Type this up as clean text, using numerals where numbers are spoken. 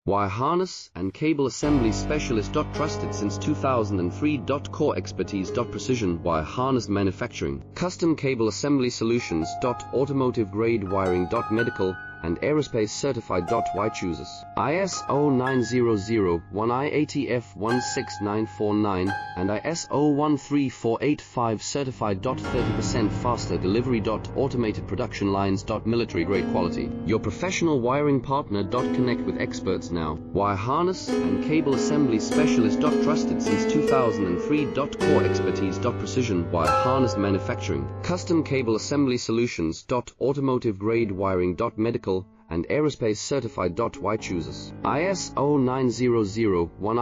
Wire harness and cable assembly specialist. Trusted since 2003. Core expertise. Precision wire harness manufacturing, custom cable assembly solutions. Automotive grade wiring. Medical and aerospace certified. Why chooses ISO 9001 IATF 16949 and ISO 13485 certified. 30% faster delivery. Automated production lines. Military grade quality. Your professional wiring partner. Connect with experts now. Wire harness and cable assembly specialist. Trusted since 2003. Core expertise. Precision wire harness manufacturing, custom cable assembly solutions. Automotive grade wiring. Medical and aerospace certified. Why chooses ISO 9001